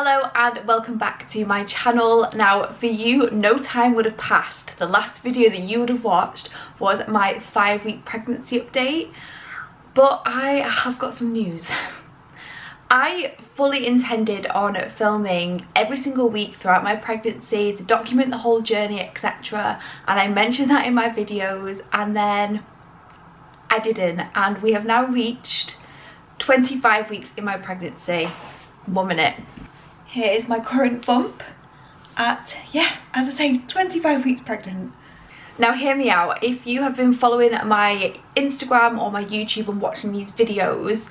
Hello and welcome back to my channel. Now for you, no time would have passed. The last video that you would have watched was my 5-week pregnancy update, but I have got some news. I fully intended on filming every single week throughout my pregnancy to document the whole journey, etc. And I mentioned that in my videos, and then I didn't, and we have now reached 25 weeks in my pregnancy. 1 minute. Here is my current bump at, yeah, as I say, 25 weeks pregnant. Now hear me out, if you have been following my Instagram or my YouTube and watching these videos,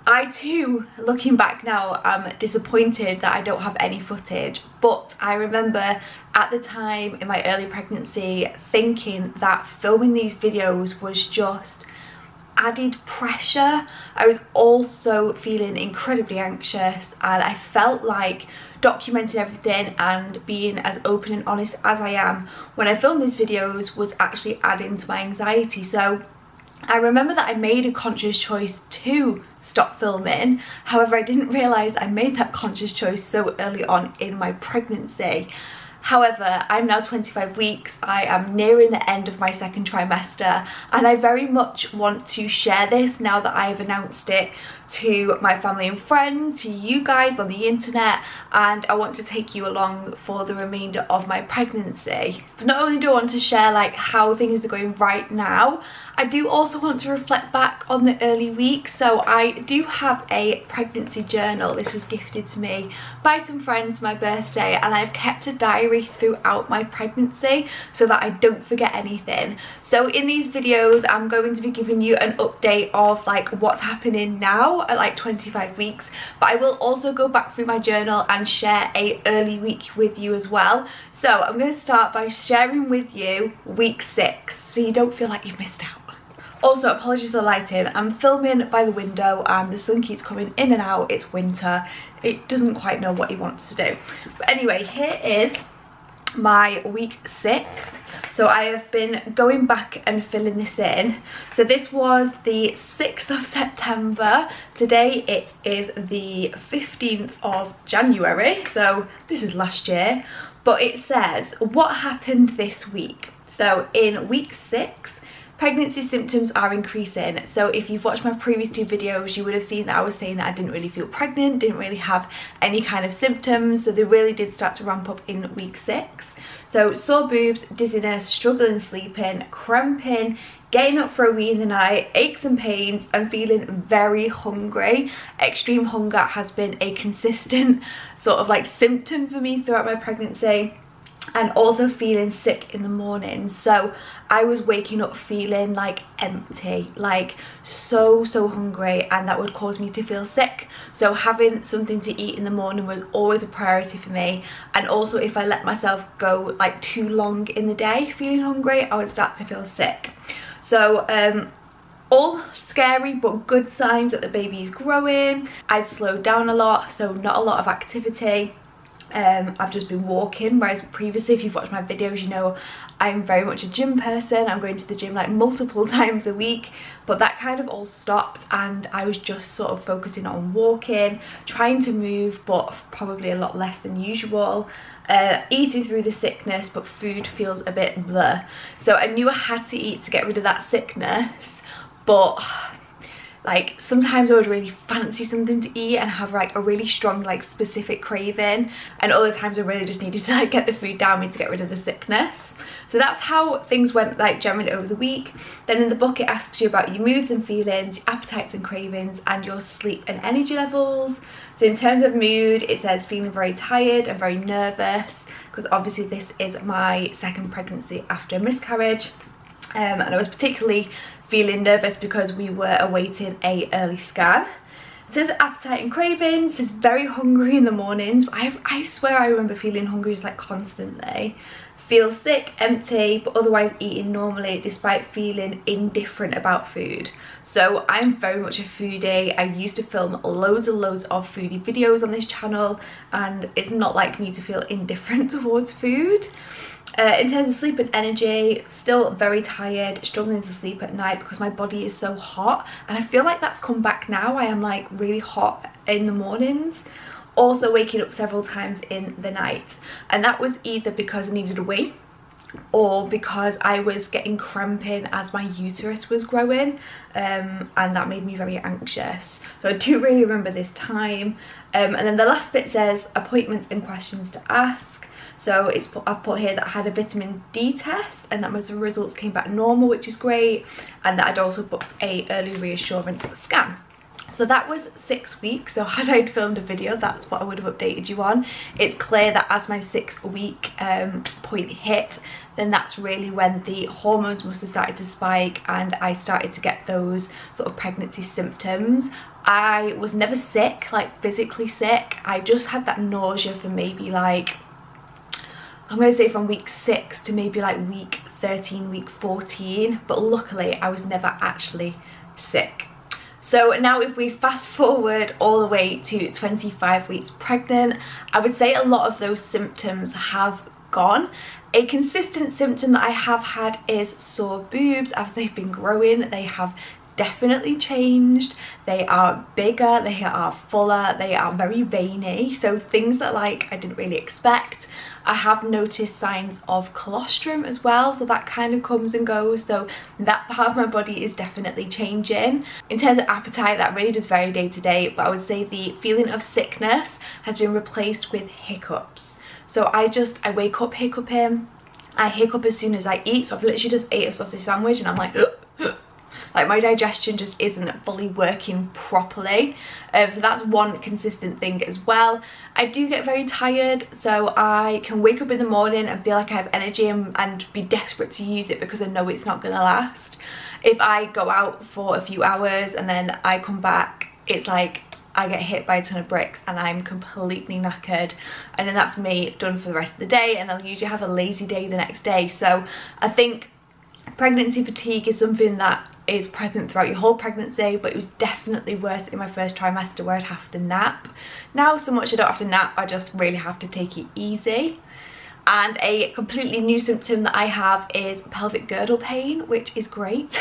I too, looking back now, am disappointed that I don't have any footage. But I remember at the time in my early pregnancy thinking that filming these videos was just added pressure. I was also feeling incredibly anxious, and I felt like documenting everything and being as open and honest as I am when I filmed these videos was actually adding to my anxiety. So I remember that I made a conscious choice to stop filming. However, I didn't realise I made that conscious choice so early on in my pregnancy. However, I'm now 25 weeks, I am nearing the end of my second trimester, and I very much want to share this now that I've announced it to my family and friends, to you guys on the internet, and I want to take you along for the remainder of my pregnancy. But not only do I want to share like how things are going right now, I do also want to reflect back on the early weeks. So I do have a pregnancy journal. This was gifted to me by some friends for my birthday, and I've kept a diary throughout my pregnancy so that I don't forget anything. So in these videos I'm going to be giving you an update of like what's happening now at like 25 weeks, but I will also go back through my journal and share a early week with you as well. So I'm going to start by sharing with you week 6 so you don't feel like you've missed out. Also, apologies for the lighting, I'm filming by the window and the sun keeps coming in and out. It's winter, it doesn't quite know what he wants to do. But anyway, here is my week 6. So I have been going back and filling this in. So this was the 6th of September. Today it is the 15th of January. So this is last year. But it says, what happened this week? So in week 6, pregnancy symptoms are increasing. So if you've watched my previous 2 videos, you would have seen that I was saying that I didn't really feel pregnant, didn't really have any kind of symptoms. So they really did start to ramp up in week 6. So sore boobs, dizziness, struggling sleeping, cramping, getting up for a wee in the night, aches and pains, and feeling very hungry. Extreme hunger has been a consistent sort of like symptom for me throughout my pregnancy. And also feeling sick in the morning. So I was waking up feeling like empty, like so hungry, and that would cause me to feel sick. So having something to eat in the morning was always a priority for me. And also if I let myself go like too long in the day feeling hungry, I would start to feel sick. So all scary but good signs that the baby is growing. I'd slowed down a lot, so not a lot of activity. I've just been walking, whereas previously, if you've watched my videos, you know I'm very much a gym person. I'm going to the gym like multiple times a week, but that kind of all stopped, and I was just sort of focusing on walking, trying to move, but probably a lot less than usual. Eating through the sickness, but food feels a bit bleh. So I knew I had to eat to get rid of that sickness, but like sometimes I would really fancy something to eat and have like a really strong like specific craving, and other times I really just needed to like get the food down me to get rid of the sickness. So that's how things went like generally over the week. Then in the book it asks you about your moods and feelings, your appetites and cravings, and your sleep and energy levels. So in terms of mood, it says feeling very tired and very nervous, because obviously this is my second pregnancy after a miscarriage. And I was particularly feeling nervous because we were awaiting a early scan. It says appetite and cravings. It says very hungry in the mornings. I swear I remember feeling hungry just like constantly. Feel sick, empty, but otherwise eating normally despite feeling indifferent about food. So I'm very much a foodie. I used to film loads and loads of foodie videos on this channel, and it's not like me to feel indifferent towards food. In terms of sleep and energy, still very tired, struggling to sleep at night because my body is so hot, and I feel like that's come back now. I am like really hot in the mornings. Also waking up several times in the night, and that was either because I needed a wee or because I was getting cramping as my uterus was growing, and that made me very anxious. So I do really remember this time. And then the last bit says appointments and questions to ask. So I've put here that I had a vitamin D test and that my results came back normal, which is great, and that I'd also booked a early reassurance scan. So that was 6 weeks. So had I filmed a video, that's what I would have updated you on. It's clear that as my 6 week point hit, then that's really when the hormones must have started to spike and I started to get those sort of pregnancy symptoms. I was never sick, like physically sick. I just had that nausea for maybe like, I'm going to say from week 6 to maybe like week 13, week 14. But luckily I was never actually sick. So now if we fast forward all the way to 25 weeks pregnant, I would say a lot of those symptoms have gone. A consistent symptom that I have had is sore boobs. As they've been growing, they have definitely changed. They are bigger, they are fuller, they are very veiny, so things that like I didn't really expect. I have noticed signs of colostrum as well, so that kind of comes and goes, so that part of my body is definitely changing. In terms of appetite, that really does vary day to day, but I would say the feeling of sickness has been replaced with hiccups. So I wake up hiccuping, I hiccup as soon as I eat, so I've literally just ate a sausage sandwich and I'm like like my digestion just isn't fully working properly. So that's one consistent thing as well. I do get very tired, so I can wake up in the morning and feel like I have energy and be desperate to use it because I know it's not going to last. If I go out for a few hours and then I come back, it's like I get hit by a ton of bricks and I'm completely knackered, and then that's me done for the rest of the day, and I'll usually have a lazy day the next day. So I think pregnancy fatigue is something that is present throughout your whole pregnancy, but it was definitely worse in my first trimester where I'd have to nap. Now so much I don't have to nap, I just really have to take it easy. And a completely new symptom that I have is pelvic girdle pain, which is great.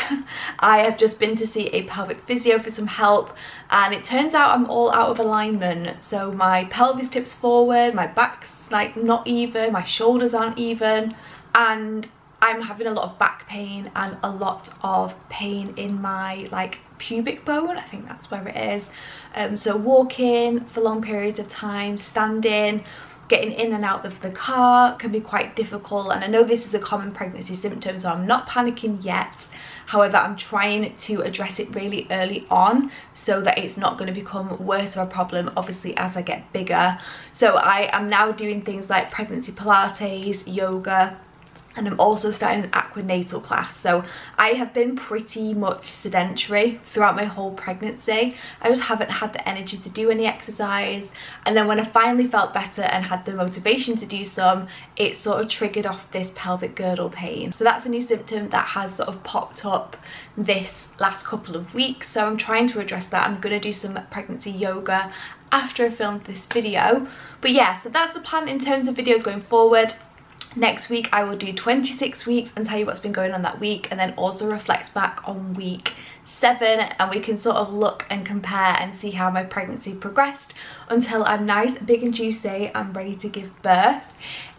I have just been to see a pelvic physio for some help, and it turns out I'm all out of alignment. So my pelvis tips forward, my back's like not even, my shoulders aren't even, and I'm having a lot of back pain and a lot of pain in my like pubic bone, I think that's where it is. So walking for long periods of time, standing, getting in and out of the car can be quite difficult, and I know this is a common pregnancy symptom, so I'm not panicking yet. However, I'm trying to address it really early on so that it's not going to become worse of a problem obviously as I get bigger. So I am now doing things like pregnancy Pilates, yoga, and I'm also starting an aquanatal class. So I have been pretty much sedentary throughout my whole pregnancy. I just haven't had the energy to do any exercise, and then when I finally felt better and had the motivation to do some, it sort of triggered off this pelvic girdle pain. So that's a new symptom that has sort of popped up this last couple of weeks, so I'm trying to address that. I'm going to do some pregnancy yoga after I filmed this video. But yeah, so that's the plan in terms of videos going forward. Next week I will do 26 weeks and tell you what's been going on that week, and then also reflect back on week 7, and we can sort of look and compare and see how my pregnancy progressed until I'm nice, big and juicy and ready to give birth.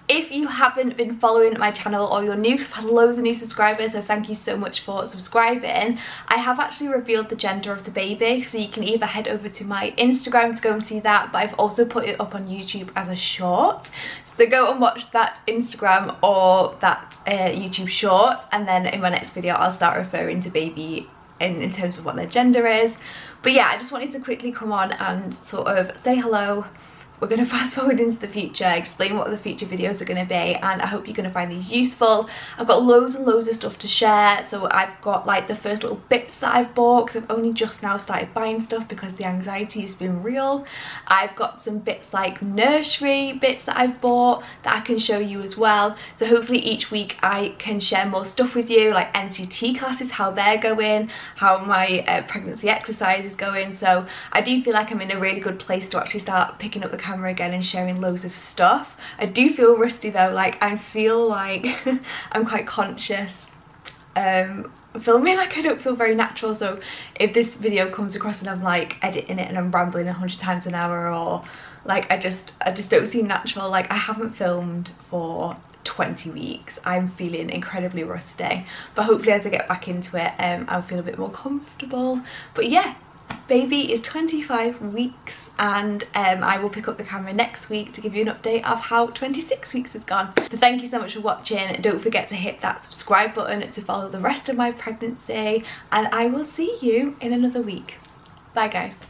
If you haven't been following my channel or you're new, 'cause I've had loads of new subscribers, so thank you so much for subscribing. I have actually revealed the gender of the baby, so you can either head over to my Instagram to go and see that, but I've also put it up on YouTube as a short. So go and watch that Instagram or that YouTube short, and then in my next video I'll start referring to baby in terms of what their gender is. But yeah, I just wanted to quickly come on and sort of say hello. We're going to fast forward into the future, explain what the future videos are going to be, and I hope you're going to find these useful. I've got loads and loads of stuff to share. So I've got like the first little bits that I've bought, because I've only just now started buying stuff because the anxiety has been real. I've got some bits like nursery bits that I've bought that I can show you as well. So hopefully each week I can share more stuff with you, like NCT classes, how they're going, how my pregnancy exercise is going. So I do feel like I'm in a really good place to actually start picking up the camera again and sharing loads of stuff. I do feel rusty though, like I feel like I'm quite conscious filming like I don't feel very natural, so if this video comes across and I'm like editing it and I'm rambling 100 times an hour, or like I just don't seem natural. Like I haven't filmed for 20 weeks. I'm feeling incredibly rusty, but hopefully as I get back into it I'll feel a bit more comfortable. But yeah, baby is 25 weeks and I will pick up the camera next week to give you an update of how 26 weeks has gone. So thank you so much for watching. Don't forget to hit that subscribe button to follow the rest of my pregnancy, and I will see you in another week. Bye guys.